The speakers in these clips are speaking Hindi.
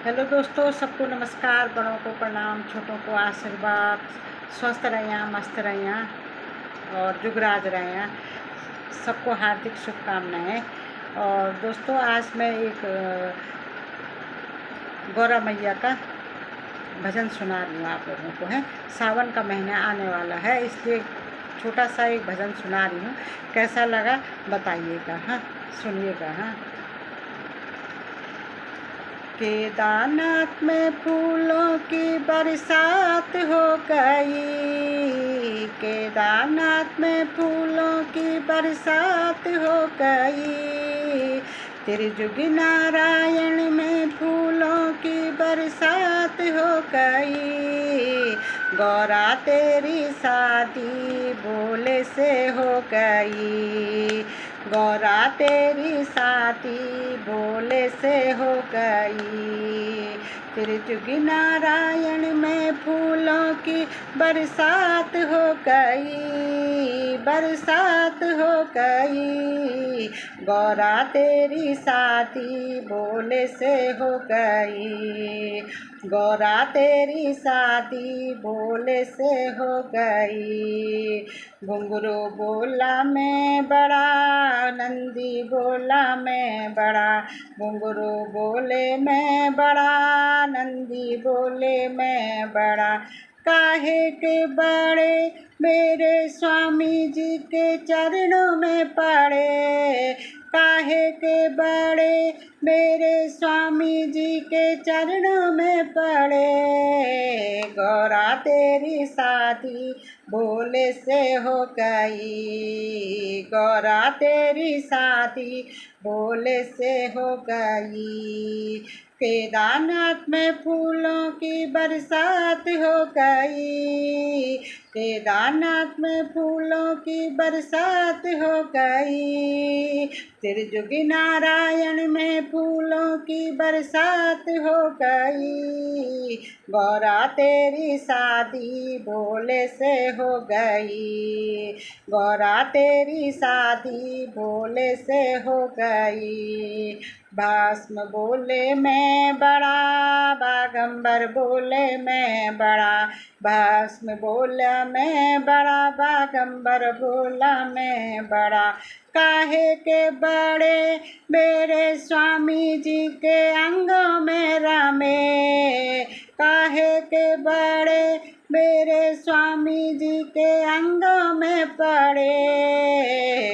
हेलो दोस्तों, सबको नमस्कार। बड़ों को प्रणाम, छोटों को आशीर्वाद। स्वस्थ रहें, मस्त रहें और जुगराज रहें। सबको हार्दिक शुभकामनाएं। और दोस्तों, आज मैं एक गौरा मैया का भजन सुना रही हूँ आप लोगों को। है सावन का महीना आने वाला है, इसलिए छोटा सा एक भजन सुना रही हूँ। कैसा लगा बताइएगा, हाँ सुनिएगा। हाँ, केदारनाथ में फूलों की बरसात हो गई। केदारनाथ में फूलों की बरसात हो गई। त्रिजुग नारायण में फूलों की बरसात हो गई। गौरा तेरी शादी भोले से हो गई। गौरा तेरी शादी भोले से हो गई। त्रिजुग नारायण में फूलों की बरसात हो गई। बरसात हो गई। गौरा तेरी शादी भोले से हो गई। गौरा तेरी शादी भोले से हो गई। घुंघरू बोला मैं बड़ा, नंदी बोला मैं बड़ा। घुंघरू बोले मैं बड़ा, नंदी बोले मैं बड़ा। काहे के बड़े मेरे स्वामी जी के चरणों में पड़े। काहे के बड़े मेरे स्वामी जी के चरणों में पड़े। गौरा तेरी शादी भोले से हो गई। गौरा तेरी शादी भोले से हो गई। केदारनाथ में फूलों की बरसात हो गई। केदारनाथ में फूलों की बरसात हो गई। त्रिजुग नारायण में फूलों की बरसात हो गई। गौरा तेरी शादी भोले से हो गई। गौरा तेरी शादी भोले से हो गई। भस्म बोले मैं बड़ा, बागंबर बोले मैं बड़ा। भस्म बोला मैं बड़ा, बागंबर बोला मैं बड़ा। काहे के बड़े मेरे स्वामी जी के अंगों में रमे। काहे के बड़े मेरे स्वामी जी के अंगों में पड़े।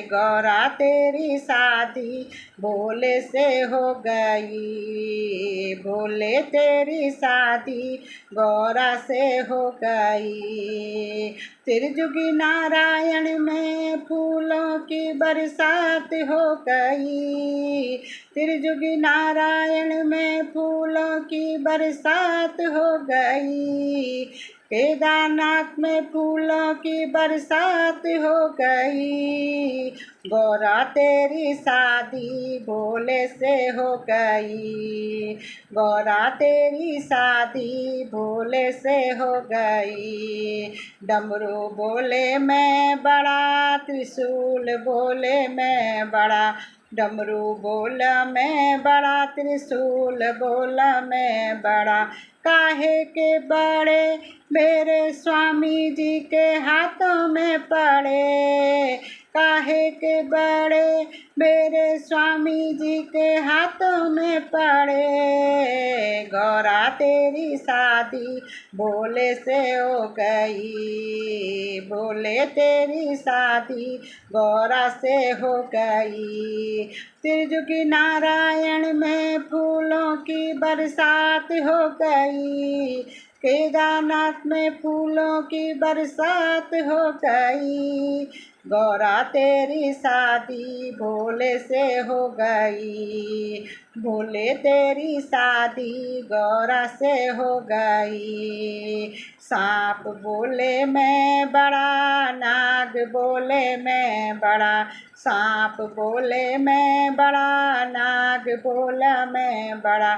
गौरा तेरी शादी भोले से हो गई। भोले तेरी शादी गौरा से हो गई। त्रिजुगी नारायण में फूलों की बरसात हो गई। त्रिजुगी नारायण में फूलों की बरसात हो गई। केदारनाथ में फूलों की बरसात हो गई। गौरा तेरी शादी भोले से हो गई। गौरा तेरी शादी भोले से हो गई। डमरू बोले मैं बड़ा, त्रिशूल बोले मैं बड़ा। डमरू बोला मैं बड़ा, त्रिशूल बोला मैं बड़ा। काहे के बड़े मेरे स्वामी जी के हाथों में पड़े। काहे के बड़े मेरे स्वामी जी के हाथों में पड़े। गौरा तेरी शादी भोले से हो गई। भोले तेरी शादी गौरा से हो गई। त्रिजुगी नारायण में फूलों की बरसात हो गई। केदारनाथ में फूलों की बरसात हो गई। गौरा तेरी शादी भोले से हो गई। भोले तेरी शादी गौरा से हो गई। सांप बोले मैं बड़ा, नाग बोले मैं बड़ा। सांप बोले मैं बड़ा, नाग बोला मैं बड़ा।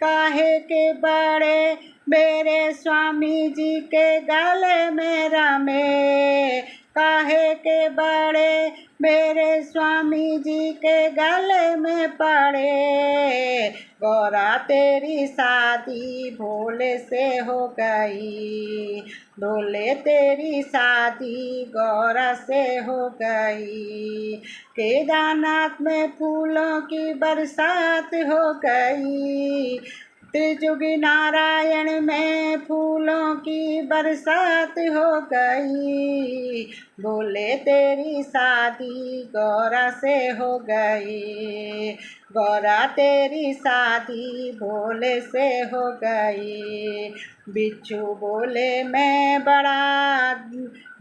काहे के बड़े मेरे स्वामी जी के गले में रमे। काहे के बड़े मेरे स्वामी जी के गले में पड़े। गौरा तेरी शादी भोले से हो गई, भोले तेरी शादी गौरा से हो गई। केदारनाथ में फूलों की बरसात हो गई, त्रिजुगी नारायण में फूलों की बरसात हो गई। बोले तेरी शादी गौरा से हो गई, गौरा तेरी शादी भोले से हो गई। बिच्छू बोले मैं बड़ा,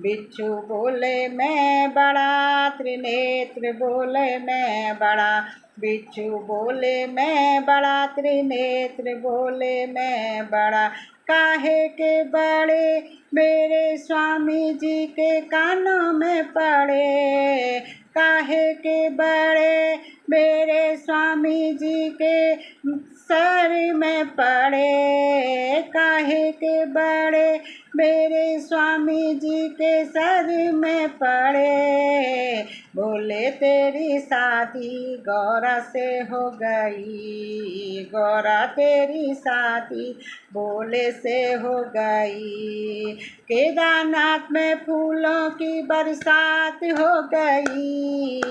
बिच्छू बोले मैं बड़ा, त्रिनेत्र बोले मैं बड़ा। बिच्छू बोले मैं बड़ा, त्रिनेत्र बोले मैं बड़ा। काहे के बड़े मेरे स्वामी जी के कानों में पड़े, काहे के बड़े मेरे स्वामी जी के सर में पड़े, काहे के बड़े मेरे स्वामी जी के सर में पड़े। बोले तेरी शादी गौरा से हो गई, गौरा तेरी शादी भोले से हो गई। केदारनाथ में फूलों की बरसात हो गई,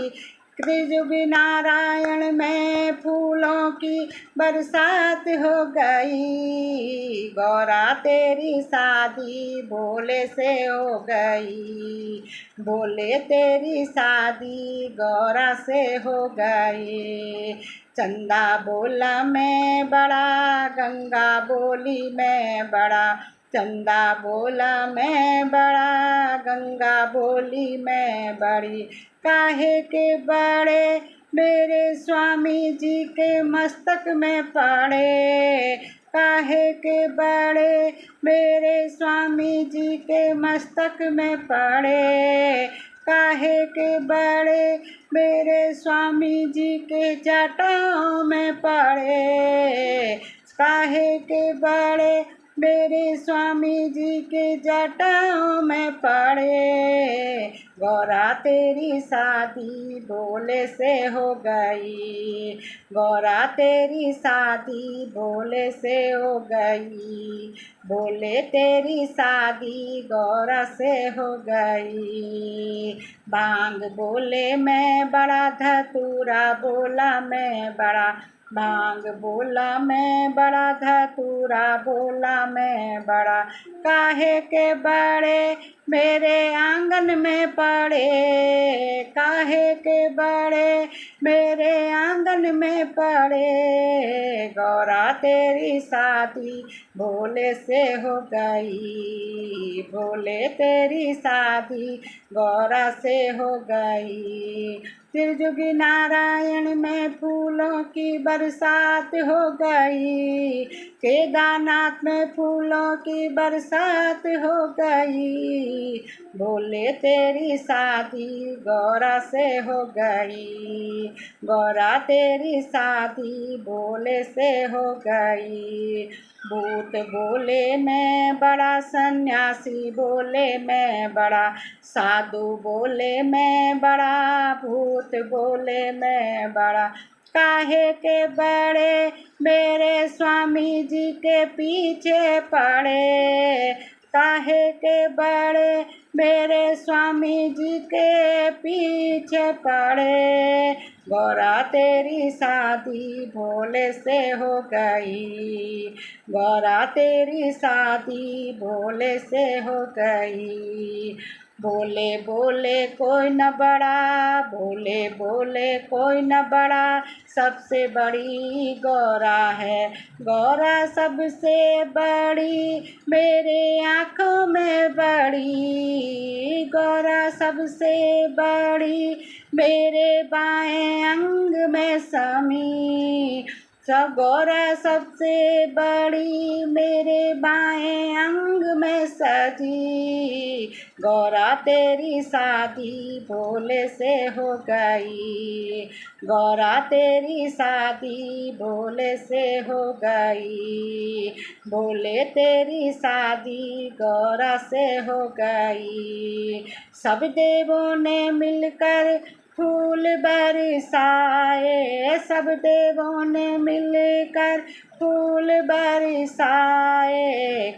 त्रिजुगी नारायण में फूलों की बरसात हो गई। गौरा तेरी शादी भोले से हो गई, भोले तेरी शादी गौरा से हो गई। चंदा बोला मैं बड़ा, गंगा बोली मैं बड़ा। चंदा बोला मैं बड़ा, गंगा बोली मैं बड़ी। काहे के बड़े मेरे स्वामी जी के मस्तक में पड़े, काहे के बड़े मेरे स्वामी जी के मस्तक में पड़े। काहे के बड़े मेरे स्वामी जी के जटाओं में पड़े, काहे के बड़े मेरे स्वामी जी के जटाओं में पड़े। गौरा तेरी शादी भोले से हो गई, गौरा तेरी शादी भोले से हो गई। भोले तेरी शादी गौरा से हो गई। भांग बोले मैं बड़ा, धतूरा बोला मैं बड़ा। भांग बोला मैं बड़ा, धतूरा बोला मैं बड़ा। काहे के बड़े मेरे आंगन में पड़े, काहे के बड़े मेरे आंगन में पड़े। गौरा तेरी शादी भोले से हो गई, भोले तेरी शादी गौरा से हो गई। त्रिजुगी नारायण में फूलों की बरसात हो गई, केदारनाथ में फूलों की बरसात हो गई। भोले तेरी शादी गौरा से हो गई, गौरा तेरी शादी भोले से हो गई। भूत बोले मैं बड़ा, सन्यासी बोले मैं बड़ा। साधु बोले मैं बड़ा, भूत बोले मैं बड़ा। काहे के बड़े मेरे स्वामी जी के पीछे पड़े, काहे के बड़े मेरे स्वामी जी के पीछे पड़े। गौरा तेरी शादी भोले से हो गई, गौरा तेरी शादी भोले से हो गई। बोले बोले कोई न बड़ा, बोले बोले कोई न बड़ा, सबसे बड़ी गौरा है, गौरा सबसे बड़ी मेरे आँखों में बड़ी। गौरा सबसे बड़ी मेरे बाएं अंग में समी, सब गौरा सबसे बड़ी मेरे बाएं अंग में सजी, गौरा तेरी शादी भोले से हो गई, गौरा तेरी शादी भोले से हो गई, भोले तेरी शादी गौरा से हो गई। सब देवों ने मिलकर फूल बरसाए, सब देवों ने मिलकर फूल बरसाए,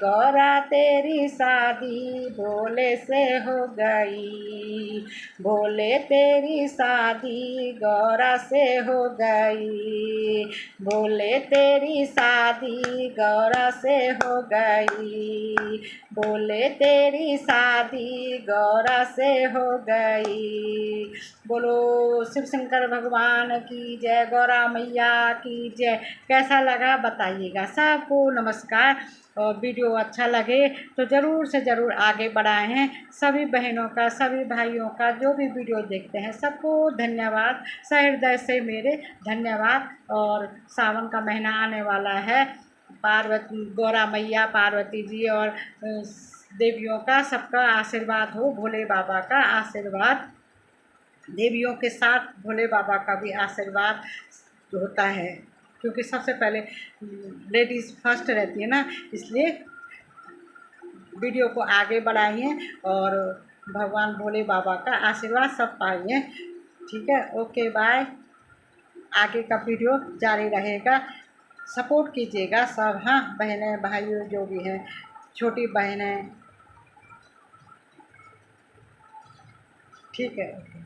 गौरा तेरी शादी भोले से हो गई, भोले तेरी शादी गौरा से हो गई, भोले तेरी शादी गौरा से हो गई, भोले तेरी शादी गौरा से हो गई। बोलो शिव शंकर भगवान की जय, गौरा मैया की जय। कैसा लगा बताइएगा। सबको नमस्कार, और वीडियो अच्छा लगे तो ज़रूर से ज़रूर आगे बढ़ाएं। सभी बहनों का, सभी भाइयों का, जो भी वीडियो देखते हैं सबको धन्यवाद, सहृदय से मेरे धन्यवाद। और सावन का महीना आने वाला है, पार्वती गौरा मैया, पार्वती जी और देवियों का सबका आशीर्वाद हो, भोले बाबा का आशीर्वाद, देवियों के साथ भोले बाबा का भी आशीर्वाद होता है, क्योंकि सबसे पहले लेडीज़ फर्स्ट रहती है ना, इसलिए वीडियो को आगे बढ़ाइए और भगवान भोले बाबा का आशीर्वाद सब पाइए। ठीक है, ओके बाय। आगे का वीडियो जारी रहेगा, सपोर्ट कीजिएगा सब। हाँ बहनें भाइयों जो भी हैं, छोटी बहनें, ठीक है, ओके।